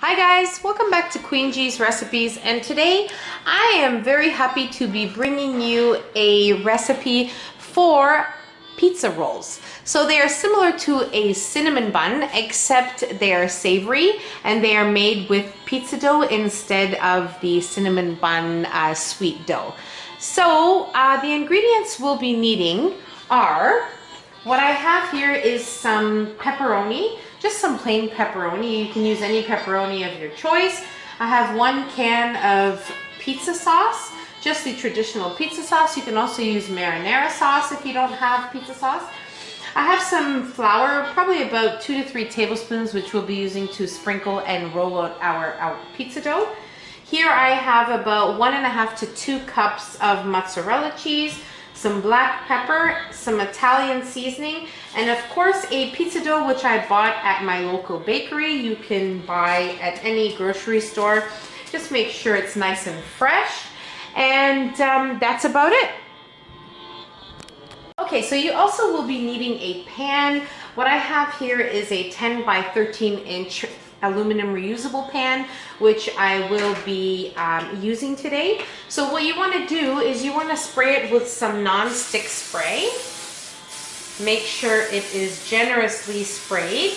Hi guys, welcome back to Queen G's Recipes, and today I am very happy to be bringing you a recipe for pizza rolls. So they are similar to a cinnamon bun, except they are savory and they are made with pizza dough instead of the cinnamon bun sweet dough. So the ingredients we'll be needing are, what I have here is some pepperoni, just some plain pepperoni. You can use any pepperoni of your choice. I have 1 can of pizza sauce, just the traditional pizza sauce. You can also use marinara sauce if you don't have pizza sauce. I have some flour, probably about 2 to 3 tablespoons, which we'll be using to sprinkle and roll out our pizza dough. Here I have about 1.5 to 2 cups of mozzarella cheese, some black pepper, some Italian seasoning, and of course a pizza dough which I bought at my local bakery. You can buy at any grocery store. Just make sure it's nice and fresh. And that's about it. Okay, so you also will be needing a pan. What I have here is a 10 by 13 inch aluminum reusable pan, which I will be using today. So what you want to do is you want to spray it with some non-stick spray. Make sure it is generously sprayed,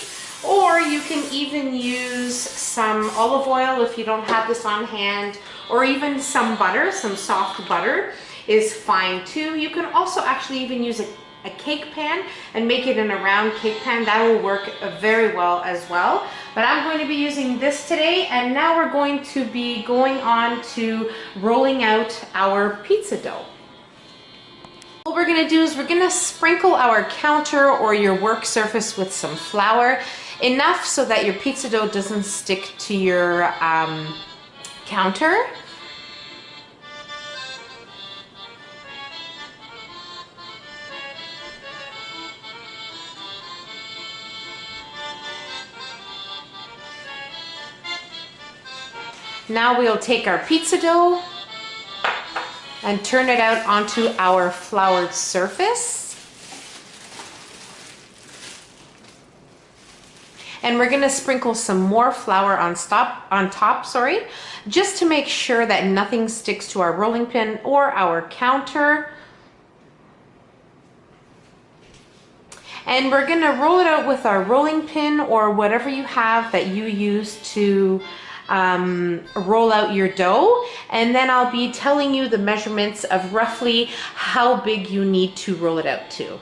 or you can even use some olive oil if you don't have this on hand, or even some butter, some soft butter is fine too. You can also actually even use a cake pan and make it in a round cake pan. That will work very well as well. But I'm going to be using this today, and now we're going to be going on to rolling out our pizza dough. What we're going to do is we're going to sprinkle our counter or your work surface with some flour, enough so that your pizza dough doesn't stick to your counter. Now we'll take our pizza dough and turn it out onto our floured surface. And we're going to sprinkle some more flour on top, just to make sure that nothing sticks to our rolling pin or our counter. And we're going to roll it out with our rolling pin or whatever you have that you use to roll out your dough, and then I'll be telling you the measurements of roughly how big you need to roll it out to.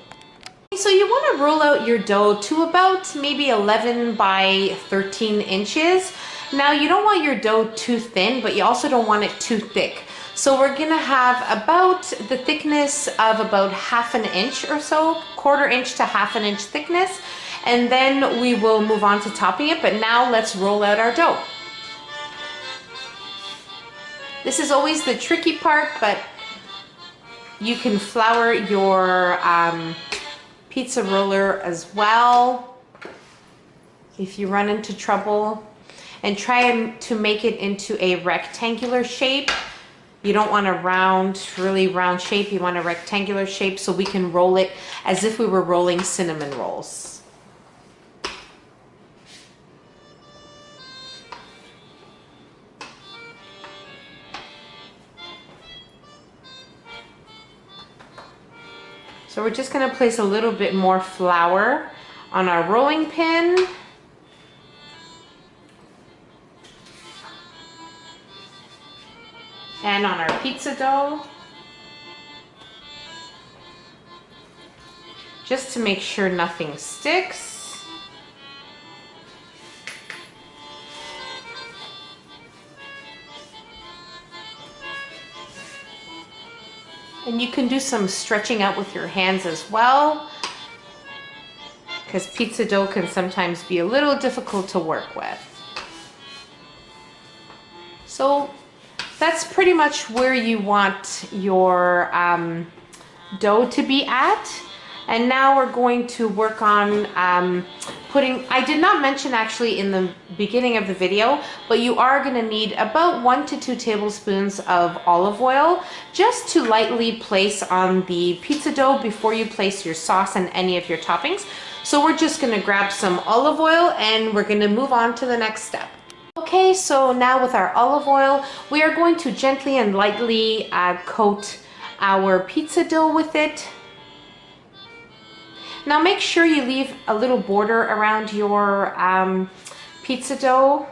So you want to roll out your dough to about maybe 11 by 13 inches. Now you don't want your dough too thin, but you also don't want it too thick. So we're gonna have about the thickness of about 1/2 inch or so, 1/4 inch to 1/2 inch thickness, and then we will move on to topping it. But now let's roll out our dough. This is always the tricky part, but you can flour your pizza roller as well if you run into trouble. And try to make it into a rectangular shape. You don't want a really round shape. You want a rectangular shape so we can roll it as if we were rolling cinnamon rolls. So we're just going to place a little bit more flour on our rolling pin. And on our pizza dough. Just to make sure nothing sticks. And you can do some stretching out with your hands as well, because pizza dough can sometimes be a little difficult to work with. So that's pretty much where you want your dough to be at. And now we're going to work on I did not mention actually in the beginning of the video, but you are going to need about 1 to 2 tablespoons of olive oil just to lightly place on the pizza dough before you place your sauce and any of your toppings. So we're just going to grab some olive oil and we're going to move on to the next step. Okay, so now with our olive oil, we are going to gently and lightly coat our pizza dough with it. Now make sure you leave a little border around your pizza dough.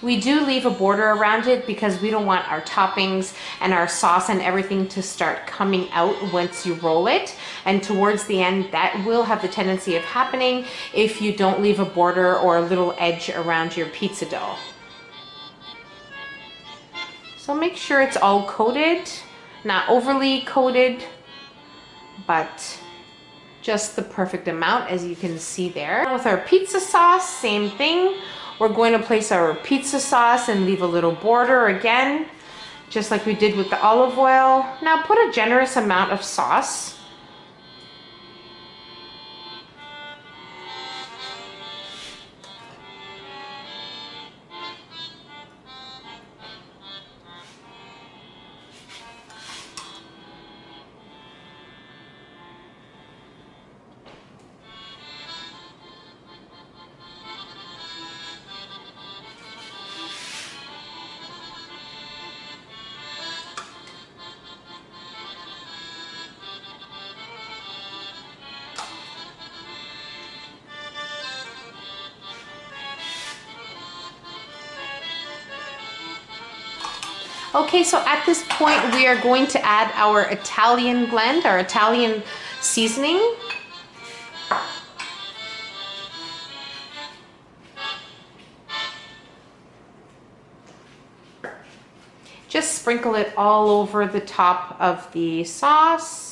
We do leave a border around it because we don't want our toppings and our sauce and everything to start coming out once you roll it. And towards the end, that will have the tendency of happening if you don't leave a border or a little edge around your pizza dough. So make sure it's all coated, not overly coated, but just the perfect amount, as you can see there. With our pizza sauce, same thing. We're going to place our pizza sauce and leave a little border again, just like we did with the olive oil. Now put a generous amount of sauce. Okay, so at this point we are going to add our Italian blend, our Italian seasoning. Just sprinkle it all over the top of the sauce.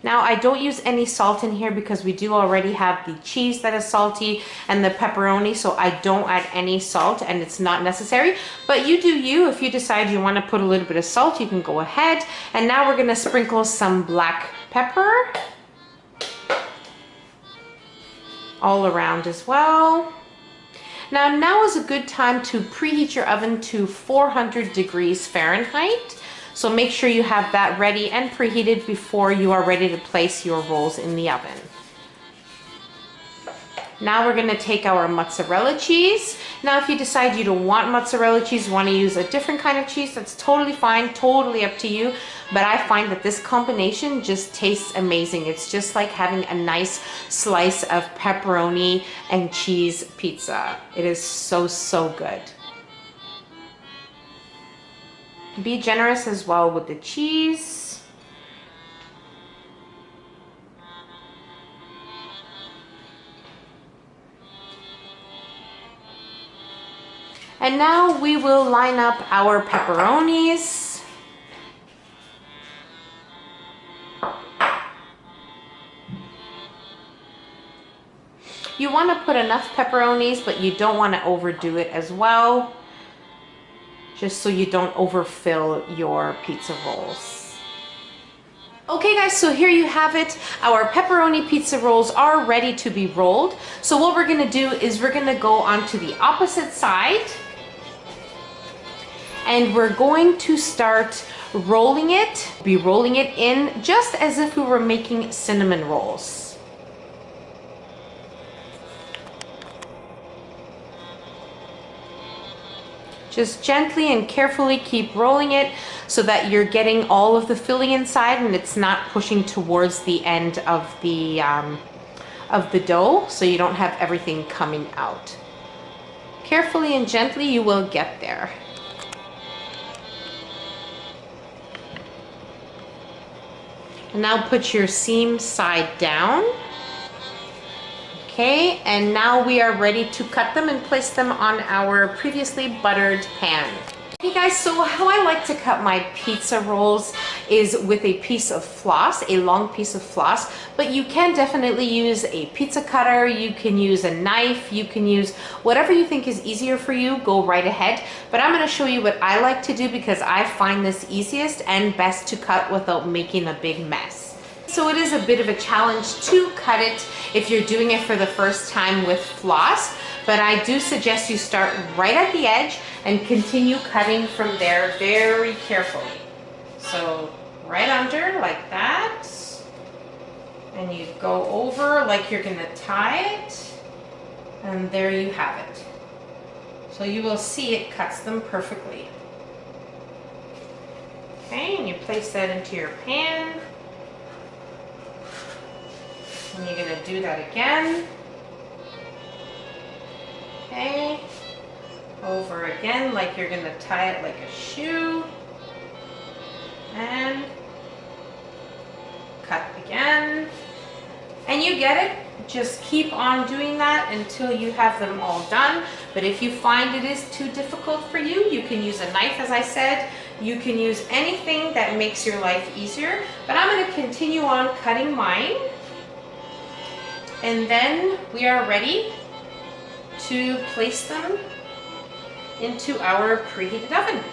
Now I don't use any salt in here because we do already have the cheese that is salty and the pepperoni, so I don't add any salt and it's not necessary. But you do you. If you decide you want to put a little bit of salt, you can go ahead. And now we're going to sprinkle some black pepper all around as well. Now is a good time to preheat your oven to 400 degrees Fahrenheit. So make sure you have that ready and preheated before you are ready to place your rolls in the oven. Now we're going to take our mozzarella cheese. Now if you decide you don't want mozzarella cheese, you want to use a different kind of cheese, that's totally fine, totally up to you. But I find that this combination just tastes amazing. It's just like having a nice slice of pepperoni and cheese pizza. It is so, so good. Be generous as well with the cheese. And now we will line up our pepperonis. You want to put enough pepperonis, but you don't want to overdo it as well, just so you don't overfill your pizza rolls. Okay guys, so here you have it. Our pepperoni pizza rolls are ready to be rolled. So what we're gonna do is we're gonna go onto the opposite side and we're going to start rolling it. Be rolling it in just as if we were making cinnamon rolls. Just gently and carefully keep rolling it so that you're getting all of the filling inside and it's not pushing towards the end of the dough, so you don't have everything coming out. Carefully and gently you will get there. And now put your seam side down. Okay, and now we are ready to cut them and place them on our previously buttered pan. Hey guys, so how I like to cut my pizza rolls is with a piece of floss, a long piece of floss, but you can definitely use a pizza cutter, you can use a knife, you can use whatever you think is easier for you, go right ahead. But I'm going to show you what I like to do because I find this easiest and best to cut without making a big mess. So it is a bit of a challenge to cut it if you're doing it for the first time with floss, but I do suggest you start right at the edge and continue cutting from there very carefully. So right under like that. And you go over like you're gonna tie it. And there you have it. So you will see it cuts them perfectly. Okay, and you place that into your pan. And you're gonna do that again. Okay, over again like you're gonna tie it like a shoe. And cut again. And you get it. Just keep on doing that until you have them all done. But if you find it is too difficult for you, you can use a knife, as I said. You can use anything that makes your life easier. But I'm going to continue on cutting mine. And then we are ready to place them into our preheated oven.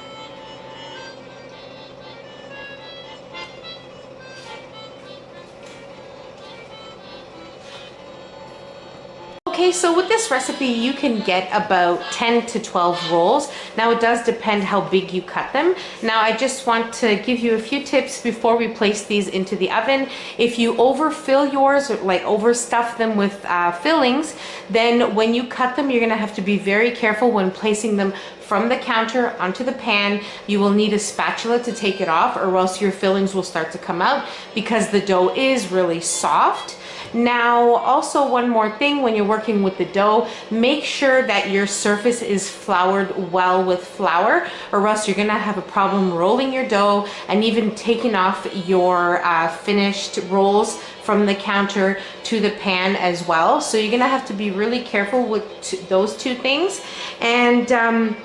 Okay, so with this recipe, you can get about 10 to 12 rolls. Now it does depend how big you cut them. Now I just want to give you a few tips before we place these into the oven. If you overfill yours, or like overstuff them with fillings, then when you cut them, you're gonna have to be very careful when placing them from the counter onto the pan. You will need a spatula to take it off, or else your fillings will start to come out because the dough is really soft. Now, also one more thing, when you're working with the dough, make sure that your surface is floured well with flour, or else you're gonna have a problem rolling your dough and even taking off your finished rolls from the counter to the pan as well. So you're gonna have to be really careful with those two things. And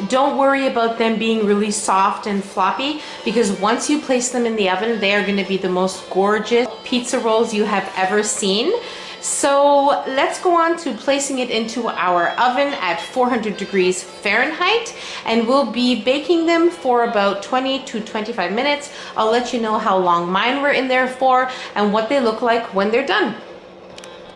don't worry about them being really soft and floppy, because once you place them in the oven, they are going to be the most gorgeous pizza rolls you have ever seen. So let's go on to placing it into our oven at 400 degrees Fahrenheit, and we'll be baking them for about 20 to 25 minutes. I'll let you know how long mine were in there for and what they look like when they're done.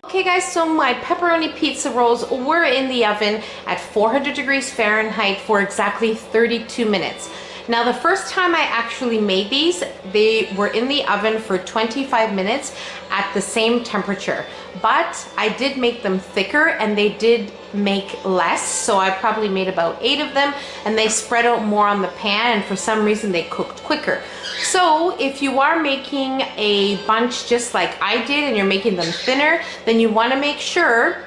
Okay guys, so my pepperoni pizza rolls were in the oven at 400 degrees Fahrenheit for exactly 32 minutes. Now the first time I actually made these, they were in the oven for 25 minutes at the same temperature. But I did make them thicker and they did make less, so I probably made about 8 of them, and they spread out more on the pan, and for some reason they cooked quicker. So if you are making a bunch just like I did and you're making them thinner, then you want to make sure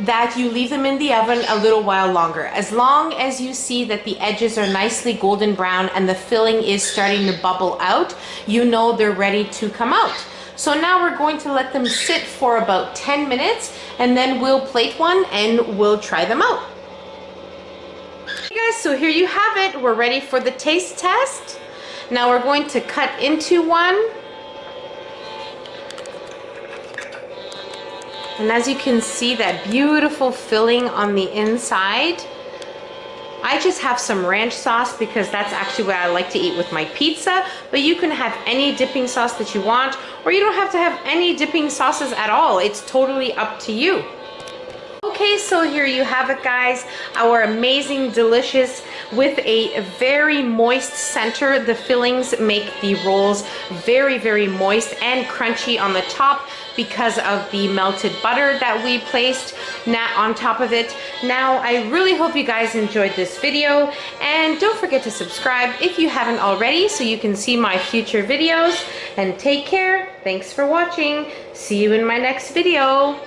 that you leave them in the oven a little while longer. As long as you see that the edges are nicely golden brown and the filling is starting to bubble out, you know they're ready to come out. So now we're going to let them sit for about 10 minutes, and then we'll plate one and we'll try them out. Okay guys, so here you have it. We're ready for the taste test. Now we're going to cut into one. And as you can see, that beautiful filling on the inside. I just have some ranch sauce because that's actually what I like to eat with my pizza, but you can have any dipping sauce that you want, or you don't have to have any dipping sauces at all. It's totally up to you. Okay, so here you have it guys, our amazing, delicious, with a very moist center. The fillings make the rolls very, very moist and crunchy on the top because of the melted butter that we placed on top of it. Now, I really hope you guys enjoyed this video, and don't forget to subscribe if you haven't already so you can see my future videos, and take care. Thanks for watching. See you in my next video.